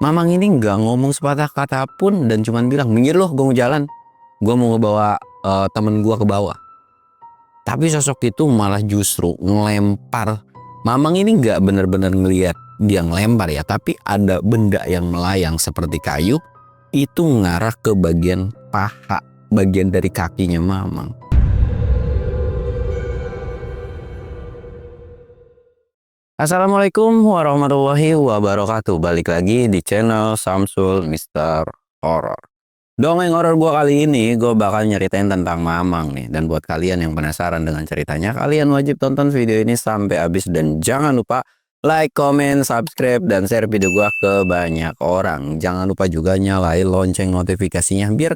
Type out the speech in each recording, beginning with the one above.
Mamang ini nggak ngomong sepatah kata pun dan cuman bilang, minggir loh, gue mau jalan, gue mau ngebawa temen gue ke bawah. Tapi sosok itu malah justru ngelempar. Mamang ini nggak bener-bener ngeliat dia ngelempar ya, tapi ada benda yang melayang seperti kayu itu ngarah ke bagian paha, bagian dari kakinya Mamang. Assalamualaikum warahmatullahi wabarakatuh. Balik lagi di channel Samsul Mister Horror. Dongeng horor gue kali ini gue bakal nyeritain tentang Mamang nih. Dan buat kalian yang penasaran dengan ceritanya, kalian wajib tonton video ini sampai habis. Dan jangan lupa like, comment, subscribe, dan share video gue ke banyak orang. Jangan lupa juga nyalain lonceng notifikasinya biar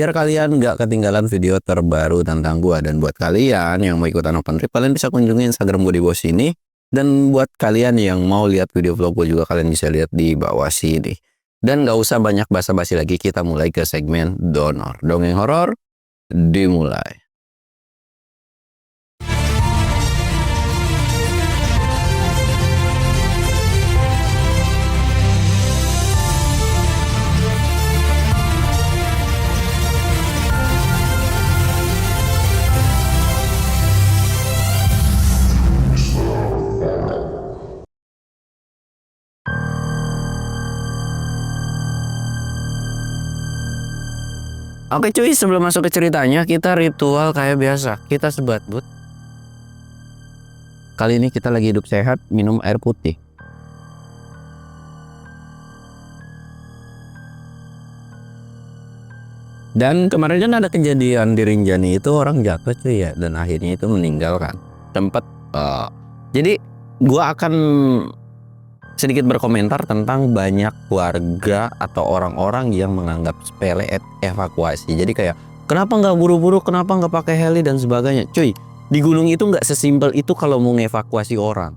kalian nggak ketinggalan video terbaru tentang gua. Dan buat kalian yang mau ikutan open trip, kalian bisa kunjungi Instagram gue di bawah sini. Dan buat kalian yang mau lihat video vlog gue juga, kalian bisa lihat di bawah sini. Dan nggak usah banyak basa-basi lagi, kita mulai ke segmen donor. Dongeng horor dimulai. Oke cuy, sebelum masuk ke ceritanya, kita ritual kayak biasa. Kita sebat but. Kali ini kita lagi hidup sehat, minum air putih. Dan kemarin kan ada kejadian di Rinjani itu, orang jatuh cuy ya, dan akhirnya itu meninggal kan. Jadi gua akan sedikit berkomentar tentang banyak keluarga atau orang-orang yang menganggap sepele evakuasi. Jadi kayak, kenapa nggak buru-buru, kenapa nggak pakai heli dan sebagainya. Cuy, di gunung itu nggak sesimpel itu kalau mau ngevakuasi orang.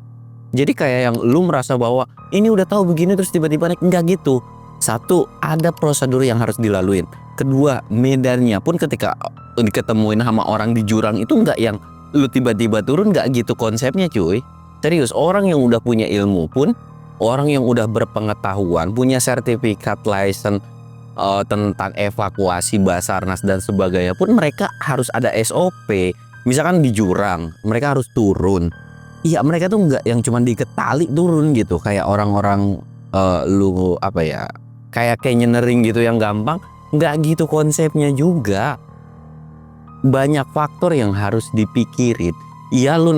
Jadi kayak yang lu merasa bahwa ini udah tahu begini terus tiba-tiba naik, nggak gitu. Satu, ada prosedur yang harus dilaluin. Kedua, medannya pun ketika diketemuin sama orang di jurang itu nggak yang lu tiba-tiba turun, nggak gitu konsepnya cuy. Serius, orang yang udah punya ilmu pun, orang yang udah berpengetahuan, punya sertifikat license tentang evakuasi, Basarnas dan sebagainya pun, mereka harus ada SOP. Misalkan di jurang, mereka harus turun. Iya, mereka tuh nggak yang cuman diikat tali turun gitu, kayak orang-orang kayak nyenering gitu yang gampang. Nggak gitu konsepnya juga. Banyak faktor yang harus dipikirin. Iya, lu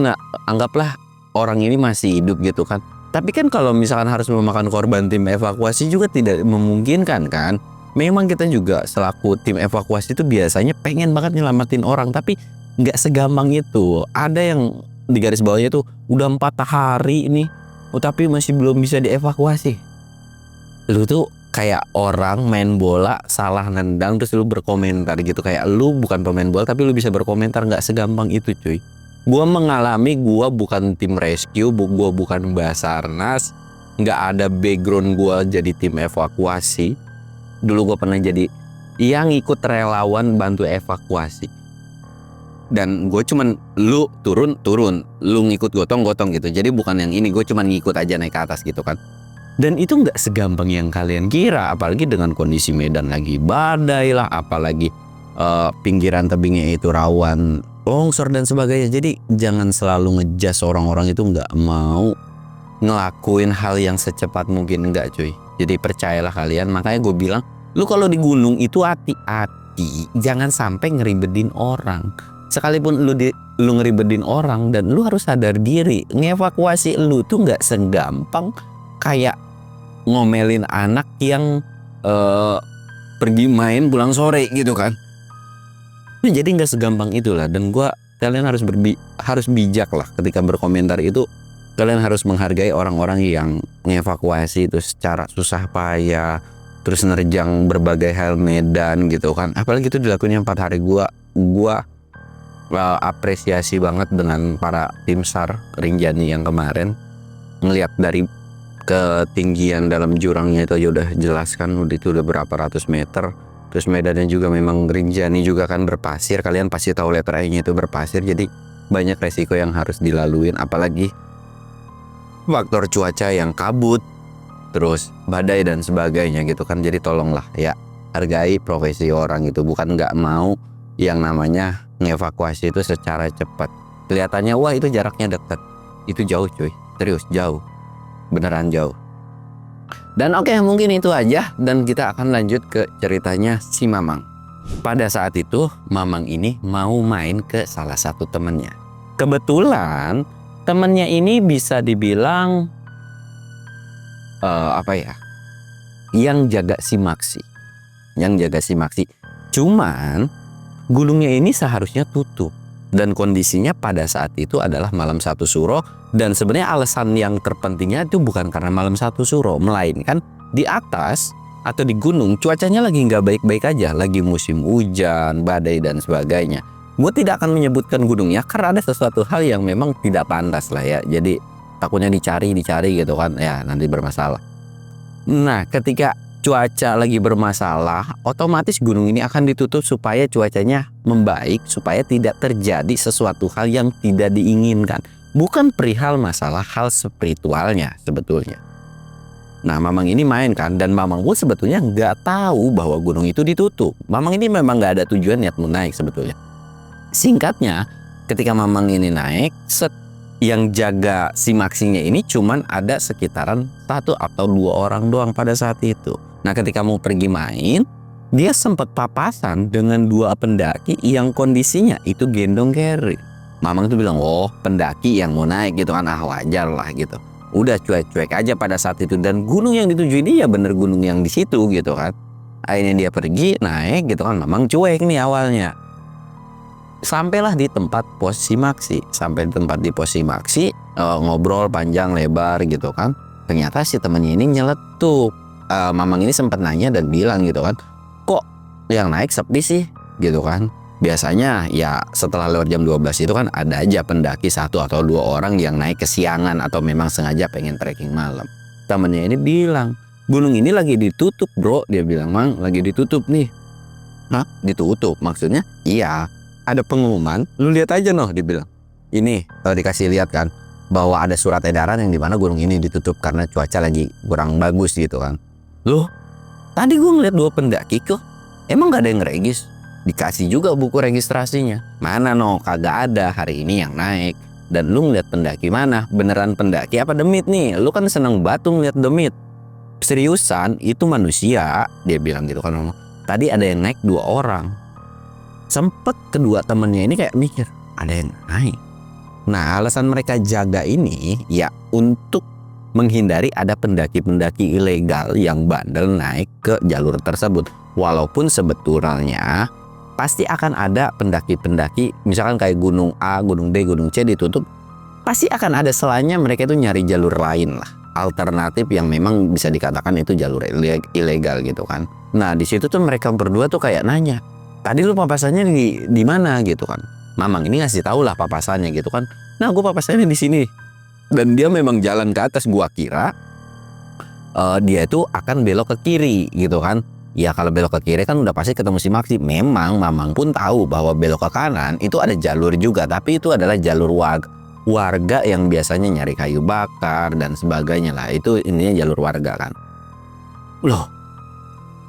anggaplah orang ini masih hidup gitu kan. Tapi kan kalau misalkan harus memakan korban tim evakuasi juga tidak memungkinkan kan. Memang kita juga selaku tim evakuasi itu biasanya pengen banget nyelamatin orang, tapi nggak segampang itu. Ada yang di garis bawahnya tuh udah 4 hari nih, tapi masih belum bisa dievakuasi. Lu tuh kayak orang main bola salah nendang terus lu berkomentar gitu, kayak lu bukan pemain bola tapi lu bisa berkomentar. Nggak segampang itu cuy. Gua mengalami, gua bukan tim rescue, gua bukan Basarnas, nggak ada background gua jadi tim evakuasi. Dulu gua pernah jadi yang ikut relawan bantu evakuasi. Dan gue cuman lu turun, lu ngikut gotong gitu. Jadi bukan yang ini, gue cuman ngikut aja naik ke atas gitu kan. Dan itu nggak segampang yang kalian kira, apalagi dengan kondisi medan lagi badai lah, apalagi pinggiran tebingnya itu rawan longsor dan sebagainya. Jadi jangan selalu ngejas orang-orang itu nggak mau ngelakuin hal yang secepat mungkin, enggak cuy. Jadi percayalah kalian. Makanya gue bilang, lu kalau di gunung itu hati-hati, jangan sampai ngeribetin orang. Sekalipun lu ngeribetin orang, dan lu harus sadar diri, ngevakuasi lu tuh nggak segampang kayak ngomelin anak yang pergi main pulang sore gitu kan. Jadi nggak segampang itulah. Dan kalian harus bijak lah ketika berkomentar itu. Kalian harus menghargai orang-orang yang mengevakuasi itu secara susah payah, terus nerjang berbagai hal medan gitu kan. Apalagi itu dilakukan 4 hari. Gua apresiasi banget dengan para tim SAR Rinjani yang kemarin. Ngelihat dari ketinggian dalam jurangnya itu aja udah jelas kan, itu udah berapa ratus meter. Terus medannya juga memang Rinjani juga kan berpasir. Kalian pasti tahu letter I-nya itu berpasir. Jadi banyak resiko yang harus dilaluin. Apalagi faktor cuaca yang kabut. terus badai dan sebagainya gitu kan. Jadi tolonglah ya, hargai profesi orang itu, bukan nggak mau yang namanya ngevakuasi itu secara cepat. Kelihatannya wah itu jaraknya dekat, itu jauh cuy, serius jauh, beneran jauh. Dan oke, mungkin itu aja dan kita akan lanjut ke ceritanya si Mamang. Pada saat itu Mamang ini mau main ke salah satu temennya. Kebetulan temennya ini bisa dibilang yang jaga si Maksi. Cuman gulungnya ini seharusnya tutup. Dan kondisinya pada saat itu adalah malam 1 suro. Dan sebenarnya alasan yang terpentingnya itu bukan karena malam 1 suro, melainkan di atas atau di gunung cuacanya lagi nggak baik-baik aja. Lagi musim hujan, badai dan sebagainya. Gue tidak akan menyebutkan gunungnya karena ada sesuatu hal yang memang tidak pantas lah ya. Jadi takutnya dicari gitu kan, ya nanti bermasalah. Nah ketika cuaca lagi bermasalah, otomatis gunung ini akan ditutup supaya cuacanya membaik, supaya tidak terjadi sesuatu hal yang tidak diinginkan. Bukan perihal masalah hal spiritualnya sebetulnya. Nah Mamang ini main kan, dan Mamang pun sebetulnya nggak tahu bahwa gunung itu ditutup. Mamang ini memang nggak ada tujuan niat mau naik sebetulnya. Singkatnya, ketika Mamang ini naik, yang jaga si Maksinya ini cuman ada sekitaran 1 atau 2 orang doang pada saat itu. Nah ketika mau pergi main, dia sempat papasan dengan 2 pendaki yang kondisinya itu gendong carry. Mamang itu bilang, oh pendaki yang mau naik gitu kan, wajar lah gitu. Udah cuek-cuek aja pada saat itu, dan gunung yang dituju ini ya bener gunung yang di situ gitu kan. Akhirnya dia pergi naik gitu kan, Mamang cuek nih awalnya. Sampailah di tempat pos si Maksi. Ngobrol panjang lebar gitu kan. Ternyata si temennya ini nyeletuk. Mamang ini sempat nanya dan bilang gitu kan, kok yang naik sepi sih gitu kan. Biasanya ya setelah lewat jam 12 itu kan ada aja pendaki 1 atau 2 orang yang naik kesiangan atau memang sengaja pengen trekking malam. Temennya ini bilang, gunung ini lagi ditutup bro. Dia bilang, Mang lagi ditutup nih. Hah? Ditutup? Maksudnya? Iya, ada pengumuman, lu lihat aja noh, dibilang. Ini kalau dikasih lihat kan, bahwa ada surat edaran yang dimana gunung ini ditutup karena cuaca lagi kurang bagus gitu kan. Loh, tadi gue ngeliat 2 pendaki kok, emang gak ada yang regis? Dikasih juga buku registrasinya. Mana noh, kagak ada, hari ini yang naik. Dan lu ngeliat pendaki mana? Beneran pendaki apa demit nih? Lu kan seneng batu ngeliat demit. Seriusan, itu manusia, dia bilang gitu kan. Tadi ada yang naik 2 orang. Sempet kedua temennya ini kayak mikir, ada yang naik. Nah alasan mereka jaga ini ya untuk menghindari ada pendaki-pendaki ilegal yang bandel naik ke jalur tersebut. Walaupun sebetulnya pasti akan ada pendaki-pendaki, misalkan kayak gunung A, gunung D, gunung C ditutup, pasti akan ada selanya mereka itu nyari jalur lain lah, alternatif yang memang bisa dikatakan itu jalur ilegal gitu kan. Nah di situ tuh mereka berdua tuh kayak nanya, tadi lu papasannya di mana gitu kan. Mamang ini ngasih tahu lah papasannya gitu kan. Nah gue papasannya di sini. Dan dia memang jalan ke atas, gua kira dia itu akan belok ke kiri gitu kan. Ya kalau belok ke kiri kan udah pasti ketemu si Maksi. Memang Mamang pun tahu bahwa belok ke kanan itu ada jalur juga, tapi itu adalah jalur warga yang biasanya nyari kayu bakar dan sebagainya lah. Itu intinya jalur warga kan. Loh,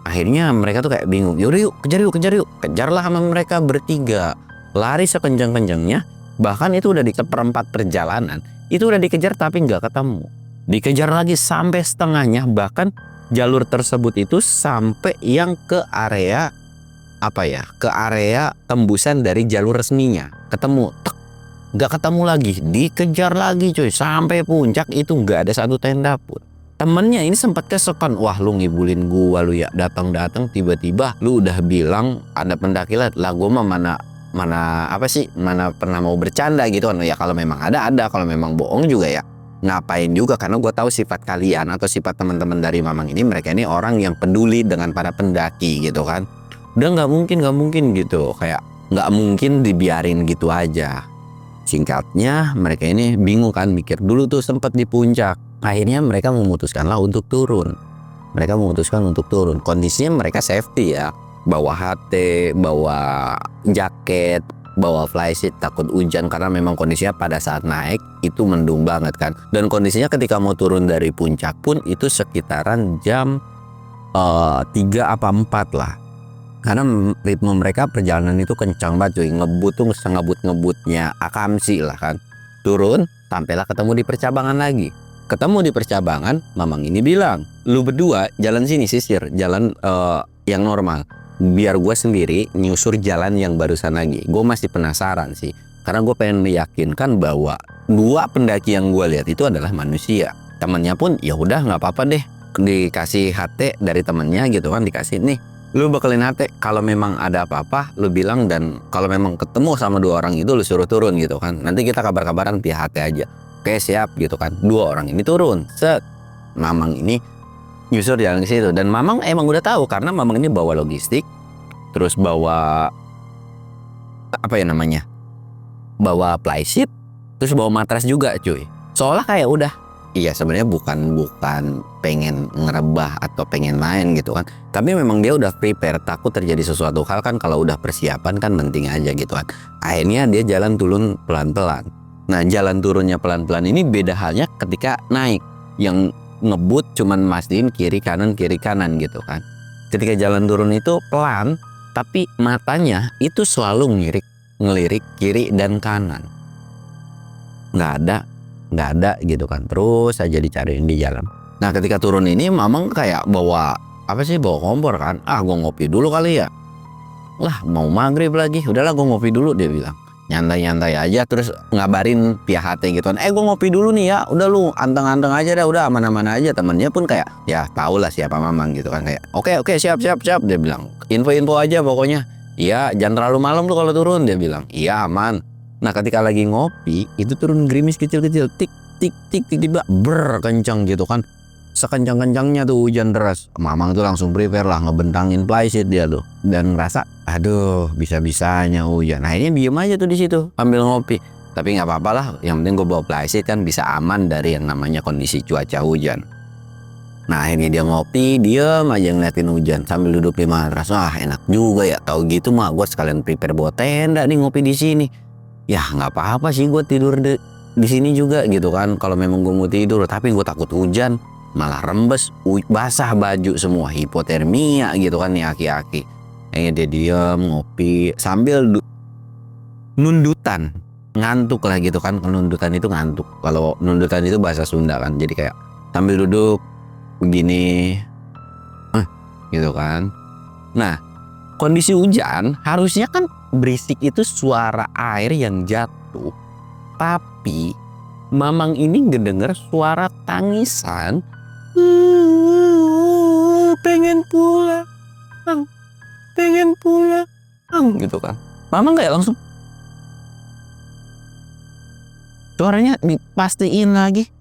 akhirnya mereka tuh kayak bingung. Yaudah yuk, kejar yuk. Kejarlah sama mereka bertiga. Lari sekencang-kencangnya. Bahkan itu udah di seperempat perjalanan. Itu udah dikejar tapi nggak ketemu. Dikejar lagi sampai setengahnya. Bahkan jalur tersebut itu sampai yang ke area ke area tembusan dari jalur resminya. Ketemu, nggak ketemu lagi. Dikejar lagi coy. Sampai puncak itu nggak ada satu tenda pun. Temennya ini sempat kesekan, wah lu ngibulin gua lu ya, datang tiba-tiba lu udah bilang ada pendaki lah gua mah mana pernah mau bercanda gitu kan. Ya kalau memang ada, kalau memang bohong juga ya ngapain juga, karena gua tahu sifat kalian atau sifat teman-teman dari Mamang ini, mereka ini orang yang peduli dengan para pendaki gitu kan. Udah nggak mungkin gitu, kayak nggak mungkin dibiarin gitu aja. Singkatnya mereka ini bingung kan, mikir dulu tuh sempat di puncak. Akhirnya mereka memutuskan untuk turun. Kondisinya mereka safety ya. Bawa HT, bawa jaket, bawa flysheet, takut hujan karena memang kondisinya pada saat naik itu mendung banget kan. Dan kondisinya ketika mau turun dari puncak pun itu sekitaran jam 3 apa 4 lah. Karena ritme mereka perjalanan itu kencang banget cuy, ngebut tuh sengebut-ngebutnya akamsi lah kan. Turun, sampailah ketemu di percabangan lagi. Ketemu di percabangan, Mamang ini bilang, lu berdua jalan sini sisir, jalan yang normal. Biar gue sendiri nyusur jalan yang barusan lagi. Gue masih penasaran sih, karena gue pengen meyakinkan bahwa dua pendaki yang gue lihat itu adalah manusia. Temennya pun ya udah nggak apa-apa deh, dikasih HT dari temennya gitu kan, dikasih nih, lu bekalin HT, kalau memang ada apa-apa lu bilang, dan kalau memang ketemu sama dua orang itu lu suruh turun gitu kan, nanti kita kabar-kabaran via HT aja. Oke siap gitu kan. Dua orang ini turun, set, Mamang ini nyusur jalan ke situ. Dan Mamang emang udah tahu karena Mamang ini bawa logistik, terus bawa apa ya namanya, bawa flysheet, terus bawa matras juga cuy. Seolah kayak udah, iya sebenarnya bukan pengen ngerebah atau pengen main gitu kan, tapi memang dia udah prepare, takut terjadi sesuatu hal kan. Kalau udah persiapan kan penting aja gitu kan. Akhirnya dia jalan turun pelan-pelan. Nah jalan turunnya pelan-pelan ini beda halnya ketika naik, yang ngebut cuman mastiin kiri kanan gitu kan. Ketika jalan turun itu pelan, tapi matanya itu selalu ngelirik kiri dan kanan. Nggak ada gitu kan, terus aja dicariin di jalan. Nah ketika turun ini Mamang kayak bawa kompor kan. Gue ngopi dulu kali ya. Lah mau maghrib lagi, udahlah gue ngopi dulu, dia bilang. Nyantai-nyantai aja, terus ngabarin via HT gitu kan. Gue ngopi dulu nih ya, udah lu anteng-anteng aja dah, udah aman-aman aja. Temennya pun kayak ya tau lah siapa Mamang gitu kan, kayak oke siap dia bilang. Info aja pokoknya. Iya jangan terlalu malam tuh kalau turun, dia bilang. Iya aman. Nah ketika lagi ngopi itu turun gerimis kecil-kecil, tik tiba kencang gitu kan. Sekencang-kencangnya tuh hujan deras. Mamang tuh langsung prepare lah, ngebentangin flysheet dia tuh, dan ngerasa aduh bisa-bisanya hujan. Akhirnya diem aja tuh di situ sambil ngopi. Tapi nggak apa-apa lah, yang penting gue bawa flysheet kan bisa aman dari yang namanya kondisi cuaca hujan. Nah akhirnya dia ngopi, diem aja ngeliatin hujan sambil duduk di matras. Wah enak juga ya, tahu gitu mah gue sekalian prepare bawa tenda nih, ngopi di sini. Ya nggak apa-apa sih gue tidur di sini juga gitu kan, kalau memang gue mau tidur. Tapi gue takut hujan malah rembes, basah baju semua, hipotermia gitu kan nih aki-aki. Dia diam ngopi sambil nundutan, ngantuk lah gitu kan. Nundutan itu ngantuk, kalau nundutan itu bahasa Sunda kan. Jadi kayak sambil duduk begini gitu kan. Nah kondisi hujan harusnya kan berisik itu suara air yang jatuh, tapi Mamang ini ngedenger suara tangisan. Pengen pulang gitu kan. Mamang kayak langsung suaranya dipastiin lagi,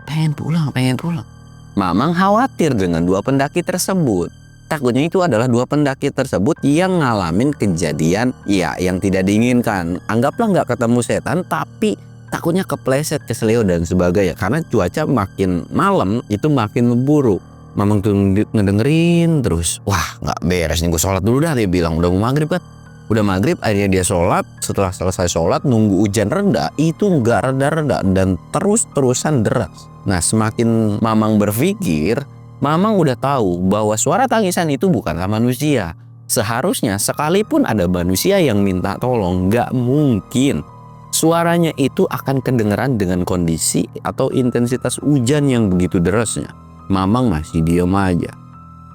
pengen pulang. Mamang khawatir dengan dua pendaki tersebut. Takutnya itu adalah dua pendaki tersebut yang ngalamin kejadian ya yang tidak diinginkan. Anggaplah nggak ketemu setan, tapi takutnya kepleset, kesleo dan sebagainya. Karena cuaca makin malam itu makin memburuk. Mamang tuh ngedengerin terus, wah nggak beres nih, gue sholat dulu dah, dia bilang. Udah mau maghrib kan. Udah maghrib akhirnya dia sholat. Setelah selesai sholat nunggu hujan reda, itu nggak reda-reda dan terus-terusan deras. Nah semakin Mamang berpikir, Mamang udah tahu bahwa suara tangisan itu bukanlah manusia. Seharusnya sekalipun ada manusia yang minta tolong, nggak mungkin suaranya itu akan kedengeran dengan kondisi atau intensitas hujan yang begitu derasnya. Mamang masih diem aja.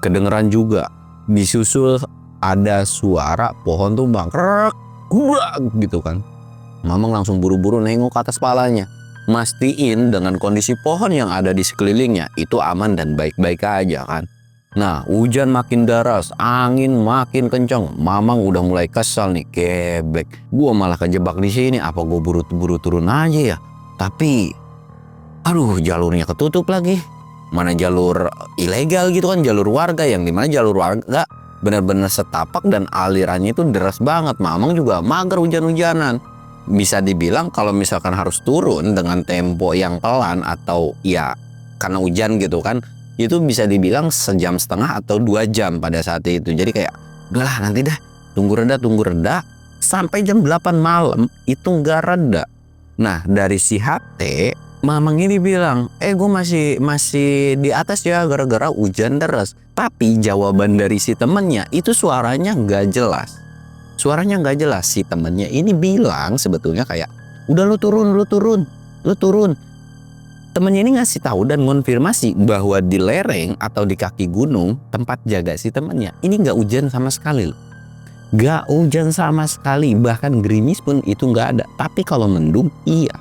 Kedengeran juga disusul ada suara pohon tumbang, krek, gitu kan. Mamang langsung buru-buru nengok ke atas kepalanya, mastiin dengan kondisi pohon yang ada di sekelilingnya itu aman dan baik-baik aja kan. Nah hujan makin deras, angin makin kencang. Mamang udah mulai kesal nih, kebek, gua malah kejebak di sini, apa gua buru-buru turun aja ya. Tapi aduh jalurnya ketutup lagi. Mana jalur ilegal gitu kan, jalur warga, yang dimana jalur warga benar-benar setapak dan alirannya itu deras banget. Mamang juga mager hujan-hujanan. Bisa dibilang kalau misalkan harus turun dengan tempo yang pelan atau ya karena hujan gitu kan, itu bisa dibilang 1,5 jam atau 2 jam pada saat itu. Jadi kayak udahlah nanti dah, tunggu reda sampai jam 8 malam itu nggak reda. Nah dari si HT, mamang ini bilang, gue masih di atas ya gara-gara hujan deras. Tapi jawaban dari si temennya itu suaranya nggak jelas. Suaranya nggak jelas. Si temennya ini bilang sebetulnya kayak, udah lu turun. Temennya ini ngasih tahu dan konfirmasi bahwa di lereng atau di kaki gunung tempat jaga si temennya ini nggak hujan sama sekali loh. Nggak hujan sama sekali, bahkan gerimis pun itu nggak ada. Tapi kalau mendung iya.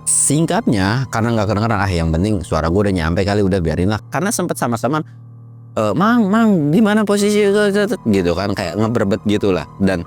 Singkatnya, karena nggak kedengeran, yang penting suara gue udah nyampe kali, udah biarin lah. Karena sempat sama-sama, mang di mana posisi gitu kan, kayak ngeberbet gitulah, dan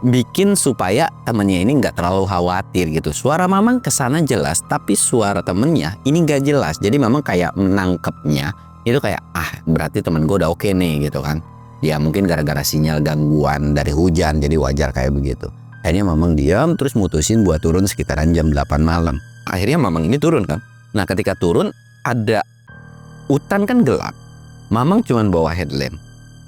bikin supaya temennya ini nggak terlalu khawatir gitu. Suara mamang kesana jelas, tapi suara temennya ini nggak jelas. Jadi mamang kayak menangkepnya itu kayak, berarti temen gue udah oke nih gitu kan. Ya mungkin gara-gara sinyal gangguan dari hujan, jadi wajar kayak begitu. Akhirnya mamang diam, terus mutusin buat turun sekitaran jam 8 malam. Akhirnya mamang ini turun kan. Nah ketika turun, ada hutan kan gelap. Mamang cuman bawa headlamp.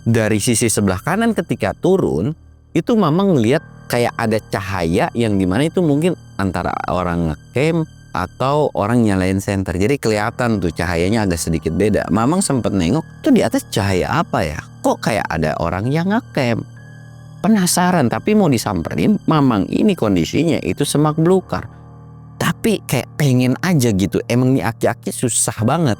Dari sisi sebelah kanan ketika turun, itu mamang ngeliat kayak ada cahaya yang dimana itu mungkin antara orang ngecamp atau orang nyalain senter. Jadi kelihatan tuh cahayanya agak sedikit beda. Mamang sempet nengok, tuh di atas cahaya apa ya? Kok kayak ada orang yang ngecamp? Penasaran, tapi mau disamperin. Mamang ini kondisinya itu semak belukar. Tapi kayak pengen aja gitu. Emang nih aki-aki susah banget.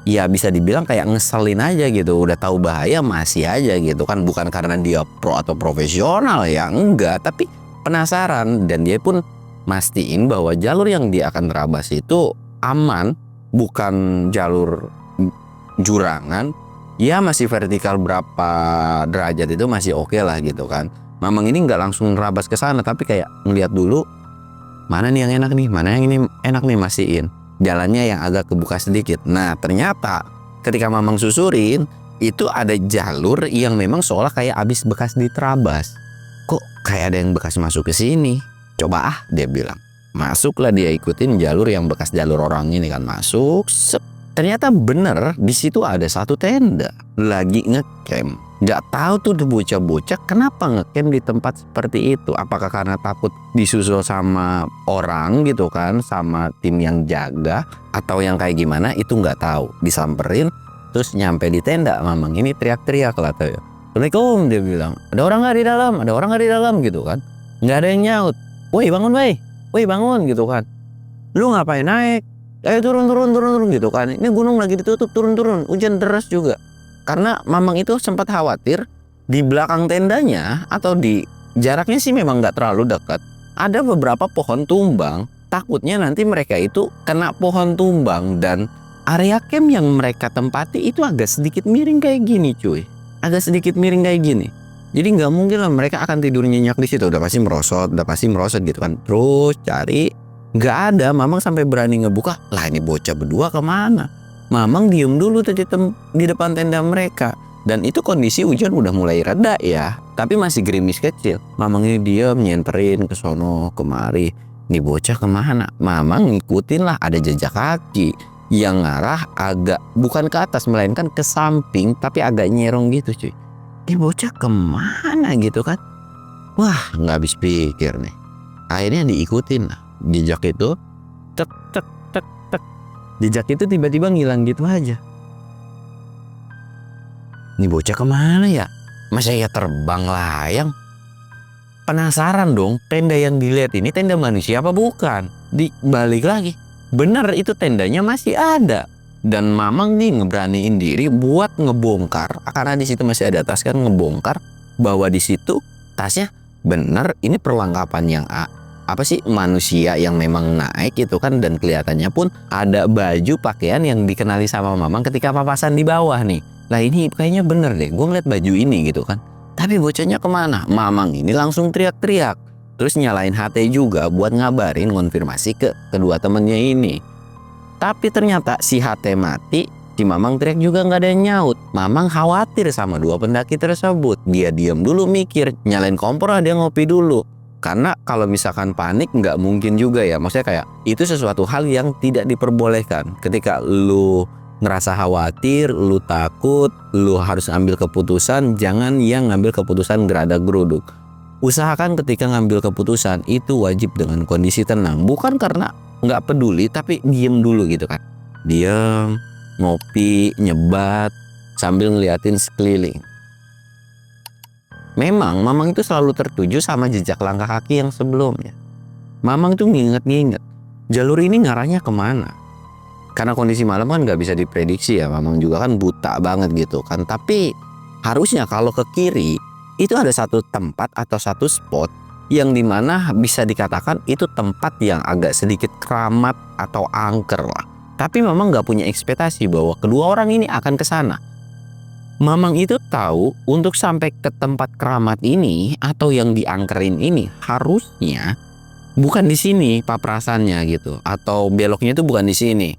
Ya bisa dibilang kayak ngeselin aja gitu. Udah tahu bahaya masih aja gitu kan. Bukan karena dia pro atau profesional ya, enggak. Tapi penasaran, dan dia pun mastiin bahwa jalur yang dia akan terabas itu aman. Bukan jalur jurangan. Ya masih vertikal berapa derajat itu masih oke lah gitu kan. Mamang ini nggak langsung nerabas ke sana, tapi kayak ngeliat dulu, mana nih yang enak nih, mana yang ini enak nih, mastiin jalannya yang agak kebuka sedikit. Nah ternyata ketika mamang susurin, itu ada jalur yang memang seolah kayak abis bekas diterabas. Kok kayak ada yang bekas masuk ke sini? Coba dia bilang. Masuklah dia, ikutin jalur yang bekas jalur orang ini kan, masuk. Ternyata bener di situ ada satu tenda lagi ngecamp. Nggak tahu tuh bocah-bocah kenapa ngecamp di tempat seperti itu. Apakah karena takut disusul sama orang gitu kan, sama tim yang jaga, atau yang kayak gimana itu nggak tahu. Disamperin, terus nyampe di tenda, mamang ini teriak-teriak lah tuh. Assalamualaikum, dia bilang. Ada orang nggak di dalam? Ada orang nggak di dalam gitu kan? Nggak ada yang nyaut. Woi bangun, woi bangun gitu kan. Lu ngapain naik? Ayo turun gitu kan. Ini gunung lagi ditutup, turun. Hujan deras juga. Karena mamang itu sempat khawatir di belakang tendanya atau di jaraknya sih memang nggak terlalu dekat. Ada beberapa pohon tumbang. Takutnya nanti mereka itu kena pohon tumbang, dan area camp yang mereka tempati itu agak sedikit miring kayak gini cuy. Agak sedikit miring kayak gini. Jadi nggak mungkin lah mereka akan tidur nyenyak di situ. Udah pasti merosot gitu kan. Terus cari, nggak ada. Mamang sampai berani ngebuka. Lah ini bocah berdua kemana? Mamang diem dulu tadi di depan tenda mereka. Dan itu kondisi hujan udah mulai reda ya, tapi masih gerimis kecil. Mamang ini diem nyenterin ke sono kemari. Nih bocah kemana? Mamang ngikutin lah, ada jejak kaki yang ngarah agak bukan ke atas melainkan ke samping, tapi agak nyerong gitu cuy. Ini bocah kemana gitu kan? Wah nggak habis pikir nih. Akhirnya diikutin lah jejak itu. Tek. Jejak itu tiba-tiba ngilang gitu aja. Nih bocah kemana ya? Masa ya terbang layang? Penasaran dong, tenda yang dilihat ini tenda manusia apa bukan? Dibalik lagi, benar itu tendanya masih ada. Dan mamang nih ngeberaniin diri buat ngebongkar, karena di situ masih ada tas kan, ngebongkar bahwa di situ tasnya bener ini perlengkapan yang manusia yang memang naik gitu kan, dan kelihatannya pun ada baju pakaian yang dikenali sama mamang ketika papasan di bawah nih. Lah ini kayaknya bener deh, gue ngeliat baju ini gitu kan. Tapi bocahnya kemana? Mamang ini langsung teriak-teriak. Terus nyalain HT juga buat ngabarin konfirmasi ke kedua temennya ini. Tapi ternyata si HT mati, si mamang teriak juga nggak ada yang nyaut. Mamang khawatir sama dua pendaki tersebut. Dia diam dulu mikir, nyalain kompor lah, dia ngopi dulu. Karena kalau misalkan panik nggak mungkin juga ya. Maksudnya kayak itu sesuatu hal yang tidak diperbolehkan. Ketika lu ngerasa khawatir, lu takut, lu harus ambil keputusan, jangan yang ngambil keputusan gerada geruduk. Usahakan ketika ngambil keputusan itu wajib dengan kondisi tenang. Bukan karena nggak peduli, tapi diem dulu gitu kan. Diem, ngopi, nyebat, sambil ngeliatin sekeliling. Memang Mamang itu selalu tertuju sama jejak langkah kaki yang sebelumnya. Mamang tuh nginget-nginget, jalur ini ngarahnya kemana. Karena kondisi malam kan nggak bisa diprediksi ya, Mamang juga kan buta banget gitu kan. Tapi harusnya kalau ke kiri, itu ada satu tempat atau satu spot yang dimana bisa dikatakan itu tempat yang agak sedikit keramat atau angker lah. Tapi Mamang nggak punya ekspektasi bahwa kedua orang ini akan ke sana. Mamang itu tahu untuk sampai ke tempat keramat ini atau yang diangkerin ini harusnya bukan di sini paprasannya gitu, atau beloknya itu bukan di sini.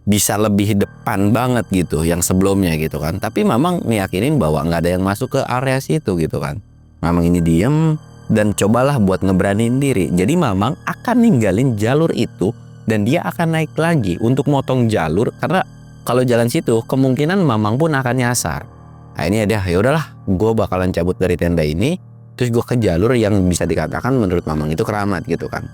Bisa lebih depan banget gitu yang sebelumnya gitu kan. Tapi Mamang ngeyakinin bahwa nggak ada yang masuk ke area situ gitu kan. Mamang ini diem dan cobalah buat ngeberanin diri. Jadi Mamang akan ninggalin jalur itu dan dia akan naik lagi untuk motong jalur, karena kalau jalan situ kemungkinan Mamang pun akan nyasar. Akhirnya dia ya udahlah, gue bakalan cabut dari tenda ini, terus gue ke jalur yang bisa dikatakan menurut Mamang itu keramat gitu kan.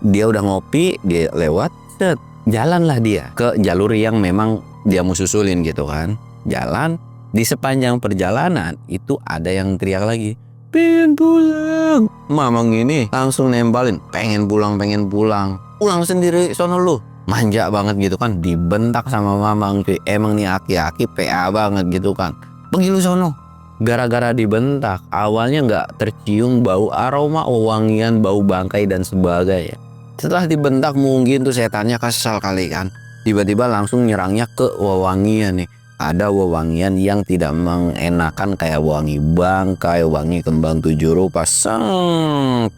Dia udah ngopi, dia lewat, set, jalanlah dia ke jalur yang memang dia mau susulin gitu kan. Jalan, di sepanjang perjalanan itu ada yang teriak lagi, pengen pulang. Mamang ini langsung nempelin, pengen pulang, pulang sendiri sono lu. Manja banget gitu kan, dibentak sama Mamang cuy. Emang nih aki-aki PA banget gitu kan, pergi lu sono. Gara-gara dibentak, awalnya nggak tercium bau aroma wewangian, bau bangkai dan sebagainya. Setelah dibentak mungkin tuh setannya kesal kali kan, tiba-tiba langsung nyerangnya ke wewangian nih. Ada wewangian yang tidak mengenakan kayak wangi bangkai, wangi kembang 7 rupa,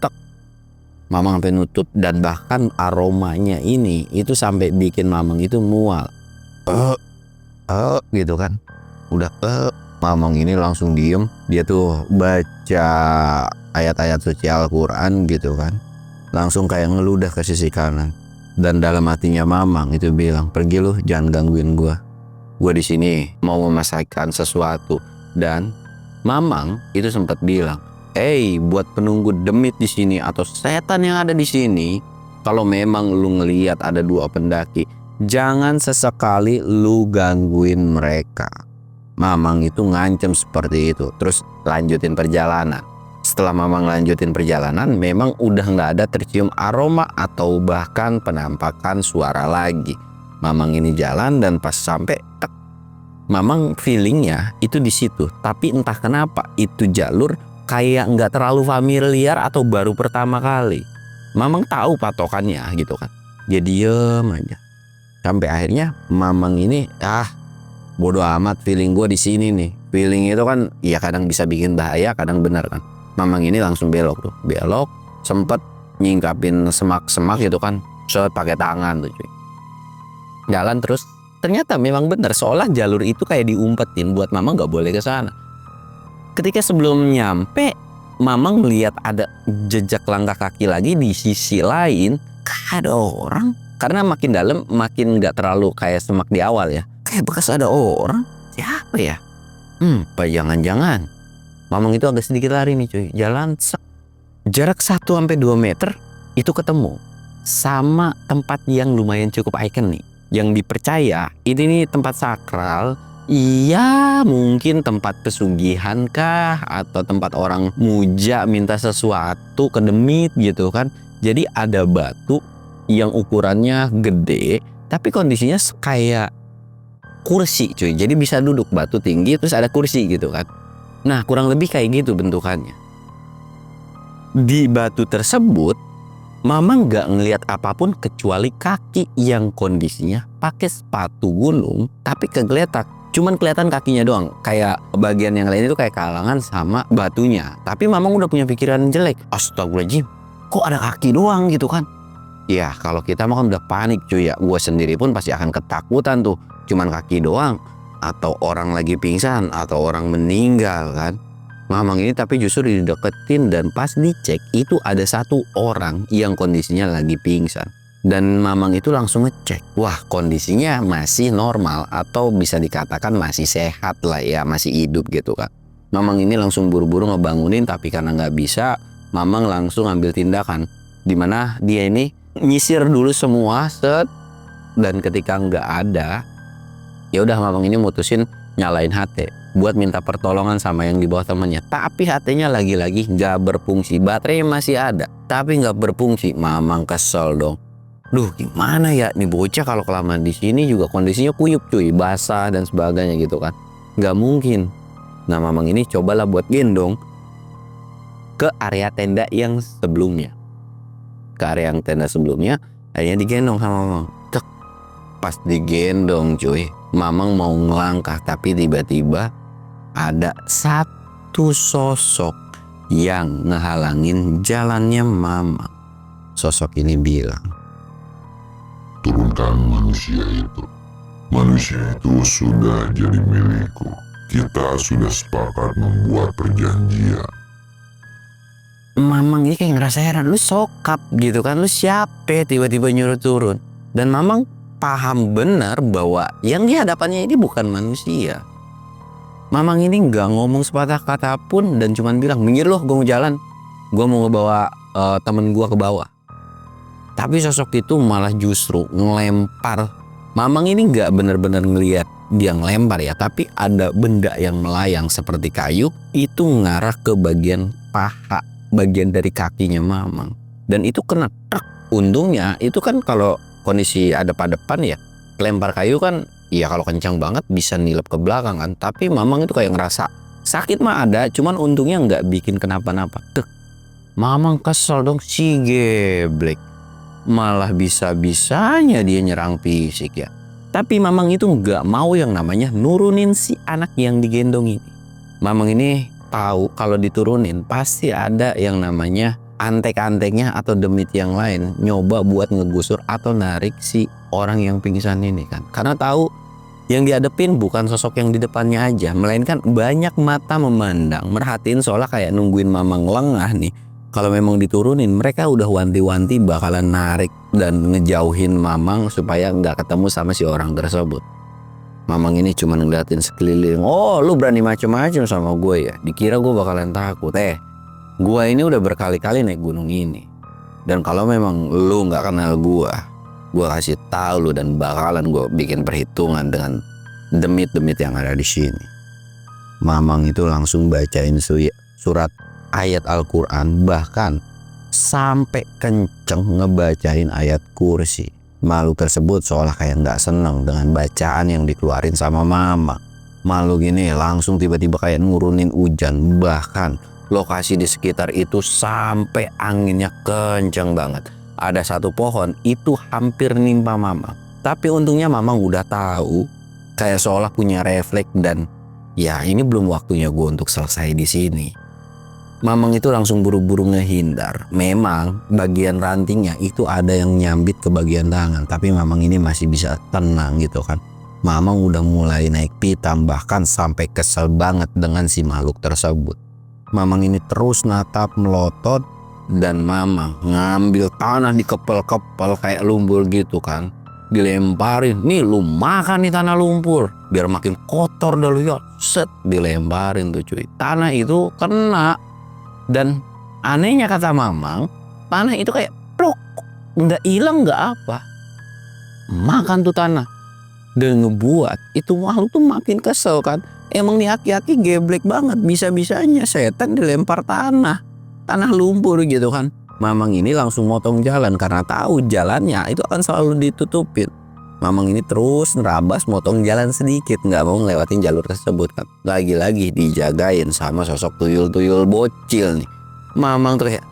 tek. Mamang sampai nutup, dan bahkan aromanya ini itu sampai bikin Mamang itu mual. Gitu kan. Udah Mamang ini langsung diem. Dia tuh baca ayat-ayat suci Al-Quran gitu kan. Langsung kayak ngeludah ke sisi kanan. Dan dalam hatinya Mamang itu bilang, pergi lu, jangan gangguin gua. Gua di sini mau memasakkan sesuatu. Dan Mamang itu sempat bilang, buat penunggu demit di sini atau setan yang ada di sini, kalau memang lu ngelihat ada 2 pendaki, jangan sesekali lu gangguin mereka. Mamang itu ngancem seperti itu, terus lanjutin perjalanan. Setelah Mamang lanjutin perjalanan, memang udah nggak ada tercium aroma atau bahkan penampakan suara lagi. Mamang ini jalan dan pas sampai Mamang feelingnya itu di situ, tapi entah kenapa itu jalur kayak nggak terlalu familiar atau baru pertama kali. Mamang tahu patokannya gitu kan. Dia diem aja. Sampai akhirnya Mamang ini bodoh amat, feeling gue di sini nih. Feeling itu kan ya kadang bisa bikin bahaya, kadang benar kan. Mamang ini langsung belok tuh. Belok, sempet nyingkapin semak-semak gitu kan. Set pakai tangan tuh cuy. Jalan terus. Ternyata memang benar, seolah jalur itu kayak diumpetin buat Mamang nggak boleh ke sana. Ketika sebelum nyampe, Mamang lihat ada jejak langkah kaki lagi di sisi lain. Kayak ada orang. Karena makin dalam makin gak terlalu kayak semak di awal ya. Kayak bekas ada orang. Siapa ya? Apa jangan-jangan Mamang itu agak sedikit lari nih cuy. Jalan jarak 1-2 meter itu ketemu sama tempat yang lumayan cukup ikonik. Yang dipercaya ini nih tempat sakral. Iya, mungkin tempat pesugihan kah, atau tempat orang muja minta sesuatu ke demit gitu kan. Jadi ada batu yang ukurannya gede, tapi kondisinya kayak kursi cuy. Jadi bisa duduk, batu tinggi terus ada kursi gitu kan. Nah kurang lebih kayak gitu bentukannya. Di batu tersebut Mamang nggak ngelihat apapun kecuali kaki yang kondisinya pakai sepatu gunung, tapi cuman kelihatan kakinya doang. Kayak bagian yang lain itu kayak kalangan sama batunya. Tapi Mamang udah punya pikiran jelek. Astagfirullahaladzim, kok ada kaki doang gitu kan. Ya kalau kita mah kan udah panik cuy ya. Gue sendiri pun pasti akan ketakutan tuh. Cuman kaki doang. Atau orang lagi pingsan. Atau orang meninggal kan. Mamang ini tapi justru dideketin. Dan pas dicek itu ada 1 orang yang kondisinya lagi pingsan. Dan Mamang itu langsung ngecek, wah kondisinya masih normal atau bisa dikatakan masih sehat lah ya, masih hidup gitu kan. Mamang ini langsung buru-buru ngebangunin, tapi karena nggak bisa, Mamang langsung ambil tindakan. Dimana dia ini nyisir dulu semua, set. Dan ketika nggak ada, ya udah Mamang ini mutusin nyalain HT buat minta pertolongan sama yang di bawah temannya. Tapi HT-nya lagi-lagi nggak berfungsi, baterainya masih ada, tapi nggak berfungsi. Mamang kesel dong. Duh, gimana ya nih bocah, kalau kelamaan di sini juga kondisinya kuyup cuy, basah dan sebagainya gitu kan. Nggak mungkin. Nah, Mamang ini cobalah buat gendong ke area tenda yang sebelumnya. Ke area yang tenda sebelumnya, akhirnya digendong sama Mamang. Tek, pas digendong cuy, Mamang mau ngelangkah, tapi tiba-tiba ada satu sosok yang ngehalangin jalannya Mamang. Sosok ini bilang, "Turunkan manusia itu. Manusia itu sudah jadi milikku. Kita sudah sepakat membuat perjanjian." Mamang ini kayak ngerasa heran, lu sokap gitu kan, lu siapa tiba-tiba nyuruh turun. Dan Mamang paham benar bahwa yang di hadapannya ini bukan manusia. Mamang ini nggak ngomong sepatah kata pun dan cuman bilang, "Minggir loh, gue mau jalan. Gue mau ngebawa temen gue ke bawah." Tapi sosok itu malah justru ngelempar. Mamang ini nggak benar-benar ngelihat dia ngelempar ya, tapi ada benda yang melayang seperti kayu itu ngarah ke bagian paha, bagian dari kakinya Mamang. Dan itu kena truk. Untungnya itu kan kalau kondisi adep-adepan ya, lempar kayu kan ya kalau kencang banget bisa nilep ke belakang kan. Tapi Mamang itu kayak ngerasa sakit mah ada, cuman untungnya nggak bikin kenapa-napa. Dek, Mamang kesel dong, si geblek. Malah bisa-bisanya dia nyerang fisik ya. Tapi Mamang itu nggak mau yang namanya nurunin si anak yang digendong ini. Mamang ini tahu kalau diturunin pasti ada yang namanya antek-anteknya atau demit yang lain nyoba buat ngegusur atau narik si orang yang pingsan ini kan. Karena tahu yang dihadepin bukan sosok yang di depannya aja, melainkan banyak mata memandang, merhatiin, seolah kayak nungguin Mamang lengah nih. Kalau memang diturunin, mereka udah wanti-wanti bakalan narik dan ngejauhin Mamang supaya nggak ketemu sama si orang tersebut. Mamang ini cuma ngeliatin sekeliling. "Oh, lu berani macem-macem sama gue ya? Dikira gue bakalan takut. Gue ini udah berkali-kali naik gunung ini. Dan kalau memang lu nggak kenal gue kasih tahu lu dan bakalan gue bikin perhitungan dengan demit-demit yang ada di sini." Mamang itu langsung bacain surat ayat Al-Quran, bahkan sampai kenceng ngebacain ayat kursi. Makhluk tersebut seolah kayak nggak seneng dengan bacaan yang dikeluarin sama Mamang. Makhluk ini langsung tiba-tiba kayak nurunin hujan, bahkan lokasi di sekitar itu sampai anginnya kenceng banget. Ada satu pohon itu hampir nimpa Mamang, tapi untungnya Mamang udah tahu, kayak seolah punya refleks dan ya ini belum waktunya gue untuk selesai di sini. Mamang itu langsung buru-buru ngehindar. Memang bagian rantingnya itu ada yang nyambit ke bagian tangan, tapi Mamang ini masih bisa tenang gitu kan. Mamang udah mulai naik pitam, bahkan sampai kesel banget dengan si makhluk tersebut. Mamang ini terus natap melotot dan Mamang ngambil tanah dikepel-kepel kayak lumpur gitu kan. Dilemparin, "Nih lu makan nih tanah lumpur biar makin kotor dah lu ya." Set, dilemparin tuh cuy. Tanah itu kena. Dan anehnya kata Mamang, tanah itu kayak plok, nggak hilang nggak apa, makan tuh tanah. Dan ngebuat itu makhluk tuh makin kesel kan. Emang nih aki-aki geblek banget, bisa-bisanya setan dilempar tanah lumpur gitu kan. Mamang ini langsung motong jalan karena tahu jalannya itu akan selalu ditutupin. Mamang ini terus nerabas motong jalan sedikit, nggak mau ngelewatin jalur tersebut kan. Lagi-lagi dijagain sama sosok tuyul-tuyul bocil nih. Mamang tuh kayak,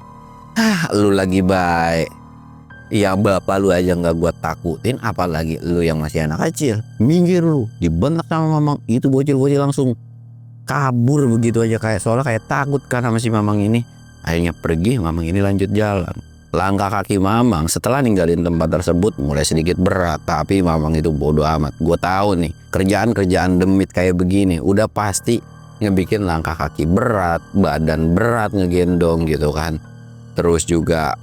lu lagi baik. Ya bapak lu aja nggak gua takutin, apalagi lu yang masih anak kecil. Minggir lu, dibentak sama Mamang. Itu bocil-bocil langsung kabur begitu aja, kayak seolah kayak takut kan sama si Mamang ini. Akhirnya pergi, Mamang ini lanjut jalan. Langkah kaki Mamang setelah ninggalin tempat tersebut mulai sedikit berat, tapi Mamang itu bodoh amat. Gue tahu nih, kerjaan demit kayak begini udah pasti ngebikin langkah kaki berat, badan berat ngegendong gitu kan. Terus juga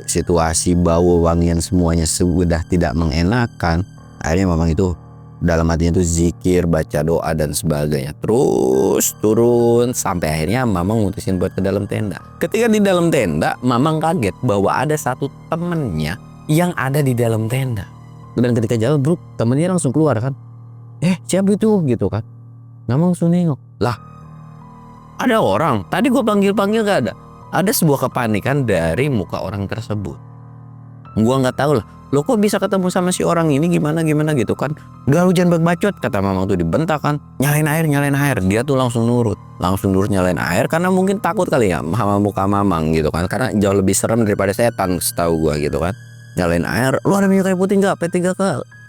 situasi bau wangian semuanya sudah tidak mengenakan. Akhirnya Mamang itu dalam hatinya tuh zikir, baca doa dan sebagainya. Terus turun sampai akhirnya Mamang mutusin buat ke dalam tenda. Ketika di dalam tenda, Mamang kaget bahwa ada satu temennya yang ada di dalam tenda. Dan ketika jalan bro, temennya langsung keluar kan. Siapa itu gitu kan. Mamang langsung nengok. Lah, ada orang. Tadi gue panggil-panggil gak ada. Ada sebuah kepanikan dari muka orang tersebut. Gue nggak tahu lah. Lo kok bisa ketemu sama si orang ini gimana gitu kan. Udah lu jangan bacot, kata Mamang tuh dibentak kan. Nyalain air. Dia tuh langsung nurut nyalain air. Karena mungkin takut kali ya sama muka Mamang gitu kan. Karena jauh lebih serem daripada setan setahu gue gitu kan. Nyalain air. Lu ada minyak kayu putih nggak? P3K.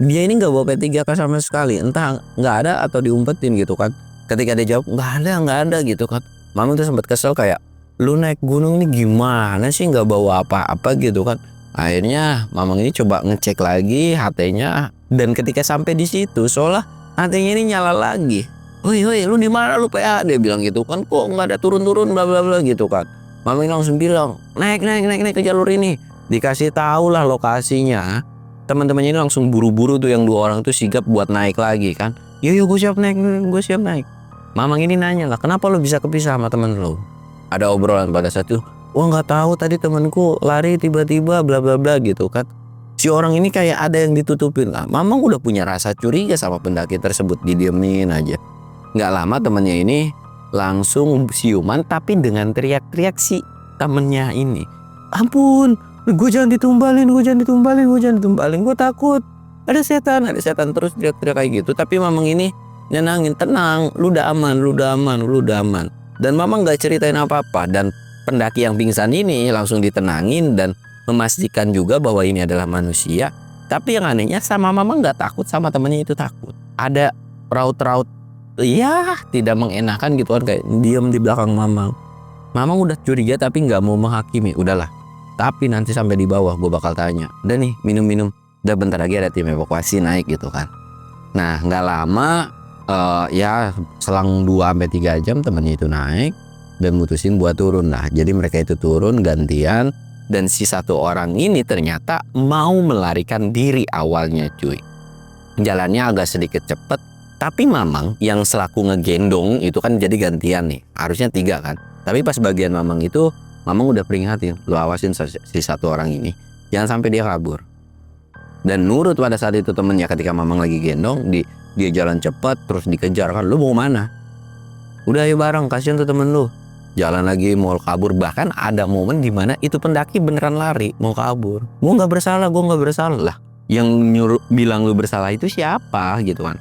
Dia ini nggak bawa P3K sama sekali. Entah nggak ada atau diumpetin gitu kan. Ketika dia jawab nggak ada gitu kan. Mamang tuh sempat kesel kayak, lu naik gunung nih gimana sih nggak bawa apa-apa gitu kan. Akhirnya Mamang ini coba ngecek lagi HT-nya, dan ketika sampai di situ seolah HT-nya ini nyala lagi. Woi lu di mana lu PA, dia bilang gitu kan. Kok nggak ada turun bla bla bla gitu kan. Mamang ini langsung bilang naik ke jalur ini. Dikasih tahu lah lokasinya. Teman-temannya ini langsung buru-buru tuh yang 2 orang tuh sigap buat naik lagi kan. Yo gue siap naik. Mamang ini nanya lah, kenapa lu bisa kepisah sama temen lu? Ada obrolan pada saat itu. Wah nggak tahu tadi temanku lari tiba-tiba bla bla bla gitu kan. Si orang ini kayak ada yang ditutupin lah. Mamang udah punya rasa curiga sama pendaki tersebut, didiemin aja. Nggak lama temennya ini langsung siuman tapi dengan teriak-teriak si temennya ini. Ampun, gue jangan ditumbalin, gue takut. Ada setan terus teriak-teriak kayak gitu. Tapi Mamang ini nyenangin, tenang, lu udah aman. Dan Mamang nggak ceritain apa-apa, dan pendaki yang pingsan ini langsung ditenangin dan memastikan juga bahwa ini adalah manusia. Tapi yang anehnya sama Mamang nggak takut, sama temennya itu takut. Ada raut-raut ya tidak mengenakan gitu kan, kayak diem di belakang Mamang. Mamang udah curiga tapi nggak mau menghakimi. Udahlah, tapi nanti sampai di bawah gue bakal tanya. Udah nih minum. Udah bentar lagi ada tim evakuasi naik gitu kan. Nah nggak lama ya selang 2-3 jam temennya itu naik dan mutusin buat turun lah. Jadi mereka itu turun gantian, dan si satu orang ini ternyata mau melarikan diri awalnya cuy. Jalannya agak sedikit cepet, tapi Mamang yang selaku ngegendong itu kan jadi gantian nih. Harusnya 3 kan. Tapi pas bagian Mamang itu, Mamang udah peringatin, lu awasin si satu orang ini, jangan sampai dia kabur. Dan nurut pada saat itu temennya ketika Mamang lagi gendong, dia jalan cepat terus dikejar kan. Lu mau mana? Udah ayo bareng, kasihan tuh temen lu. Jalan lagi mau kabur, bahkan ada momen dimana itu pendaki beneran lari mau kabur. Gue nggak bersalah lah. Yang nyuruh bilang lu bersalah itu siapa gitu kan?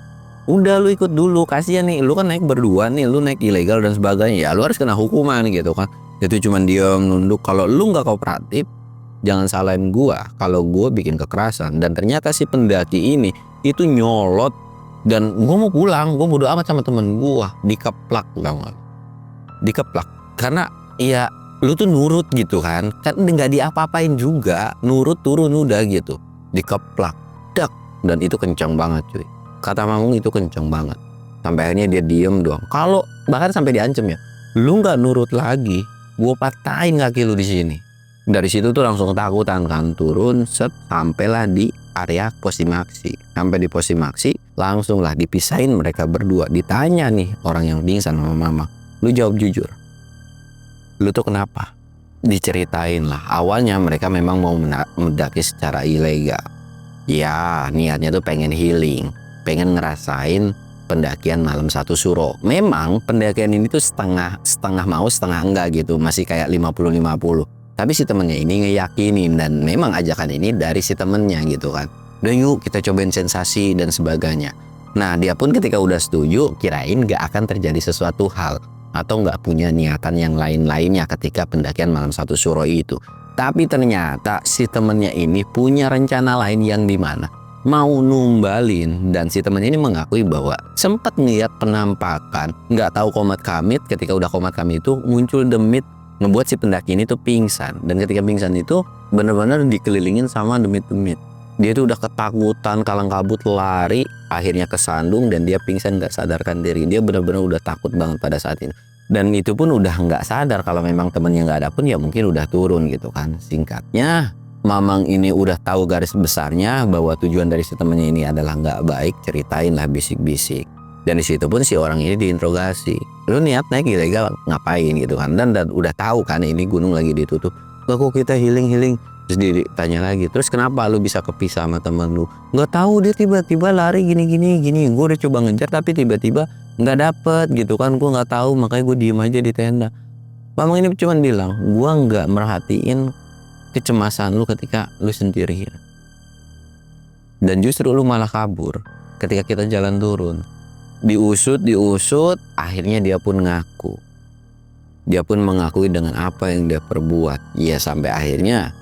Udah lu ikut dulu, kasihan nih, lu kan naik berdua nih, lu naik ilegal dan sebagainya, ya lu harus kena hukuman gitu kan. Itu cuman diam nunduk. Kalau lu nggak kooperatif, jangan salahin gua kalau gua bikin kekerasan. Dan ternyata si pendaki ini itu nyolot, dan gua mau pulang, gua bodo amat sama temen gua, dikeplak karena ya lu tuh nurut gitu kan nggak diapa-apain juga, nurut turun udah gitu, dikeplak dak, dan itu kencang banget cuy. Kata Mamang itu kencang banget sampai akhirnya dia diem doang. Kalau bahkan sampai diancem ya, lu nggak nurut lagi gua patahin kaki lu di sini. Dari situ tuh langsung ketakutan kan, turun sampailah di area Posimaksi. Sampai di Posimaksi langsung lah dipisahin mereka berdua. Ditanya nih orang yang pingsan sama Mamang, lu jawab jujur, lu tuh kenapa? Diceritain lah. Awalnya mereka memang mau mendaki secara ilegal. Ya niatnya tuh pengen healing, pengen ngerasain pendakian malam 1 suro. Memang pendakian ini tuh setengah mau setengah enggak gitu, masih kayak 50-50. Tapi si temennya ini ngeyakinin, dan memang ajakan ini dari si temennya gitu kan. Udah yuk kita cobain sensasi dan sebagainya. Nah dia pun ketika udah setuju, kirain gak akan terjadi sesuatu hal atau nggak punya niatan yang lain-lainnya ketika pendakian malam 1 suro itu. Tapi ternyata si temennya ini punya rencana lain yang dimana mau numbalin, dan si temennya ini mengakui bahwa sempat ngeliat penampakan, nggak tahu komat kamit. Ketika udah komat kamit itu muncul demit, ngebuat si pendaki ini tuh pingsan. Dan ketika pingsan itu benar-benar dikelilingin sama demit-demit. Dia tuh udah ketakutan, kalang kabut lari, akhirnya kesandung dan dia pingsan, nggak sadarkan diri. Dia benar-benar udah takut banget pada saat itu. Dan itu pun udah nggak sadar kalau memang temennya nggak ada pun ya mungkin udah turun gitu kan. Singkatnya Mamang ini udah tahu garis besarnya bahwa tujuan dari si temennya ini adalah nggak baik, ceritain lah bisik-bisik. Dan di situ pun si orang ini diinterogasi. Lu niat naik ilegal ngapain gitu kan? Dan udah tahu kan ini gunung lagi ditutup. Nggak, kok kita healing. Terus ditanya lagi, terus kenapa lu bisa kepisah sama temen lu? Nggak tahu, dia tiba-tiba lari gini. Gue udah coba ngejar tapi tiba-tiba nggak dapet gitu kan. Gue nggak tahu, makanya gue diem aja di tenda. Mamang ini cuma bilang, gue nggak merhatiin kecemasan lu ketika lu sendirian. Dan justru lu malah kabur ketika kita jalan turun. Diusut, akhirnya dia pun ngaku. Dia pun mengakui dengan apa yang dia perbuat. Ya sampai akhirnya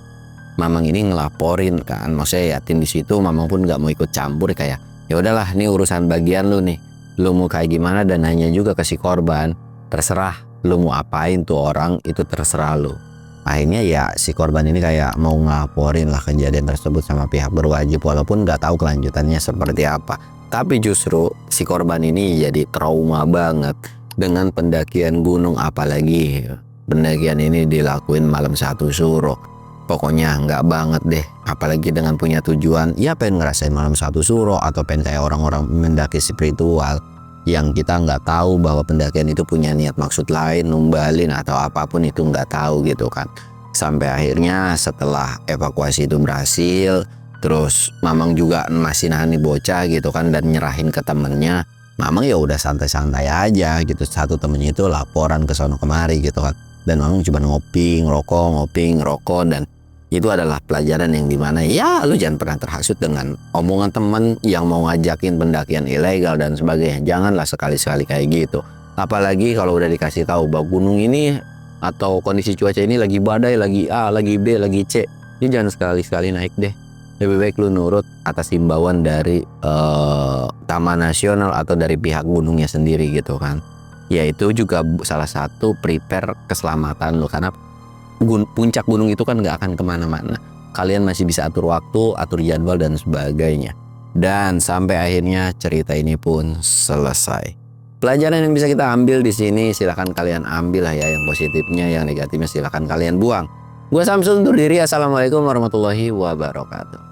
Mamang ini ngelaporin kan. Maksudnya yatin di situ Mamang pun nggak mau ikut campur, kayak ya udahlah, ini urusan bagian lu nih. Lu mau kayak gimana, dan nanya juga ke si korban. Terserah lu mau apain tuh orang, itu terserah lu. Akhirnya ya si korban ini kayak mau ngelaporin lah kejadian tersebut sama pihak berwajib, walaupun nggak tahu kelanjutannya seperti apa. Tapi justru si korban ini jadi trauma banget dengan pendakian gunung, apalagi pendakian ini dilakuin malam 1 Suro. Pokoknya nggak banget deh, apalagi dengan punya tujuan ya pengen ngerasain malam 1 Suro atau pengen kayak orang-orang mendaki spiritual yang kita nggak tahu bahwa pendakian itu punya niat maksud lain, numbalin atau apapun itu nggak tahu gitu kan. Sampai akhirnya setelah evakuasi itu berhasil, terus Mamang juga masih nahan bocah gitu kan dan nyerahin ke temennya. Mamang ya udah santai-santai aja gitu. Satu temennya itu laporan ke sono kemari gitu kan. Dan Mamang cuma ngopi, ngerokok, dan itu adalah pelajaran yang dimana ya lu jangan pernah terhasut dengan omongan temen yang mau ngajakin pendakian ilegal dan sebagainya. Janganlah sekali-sekali kayak gitu. Apalagi kalau udah dikasih tahu bahwa gunung ini atau kondisi cuaca ini lagi badai, lagi A, lagi B, lagi C. Ini jangan sekali-sekali naik deh. Lebih baik lu nurut atas himbauan dari Taman Nasional atau dari pihak gunungnya sendiri gitu kan. Ya itu juga salah satu prepare keselamatan lu, karena puncak gunung itu kan gak akan kemana-mana. Kalian masih bisa atur waktu, atur jadwal dan sebagainya. Dan sampai akhirnya cerita ini pun selesai. Pelajaran yang bisa kita ambil di sini silahkan kalian ambil lah ya, yang positifnya, yang negatifnya silahkan kalian buang. Gua Samsul undur diri. Assalamualaikum warahmatullahi wabarakatuh.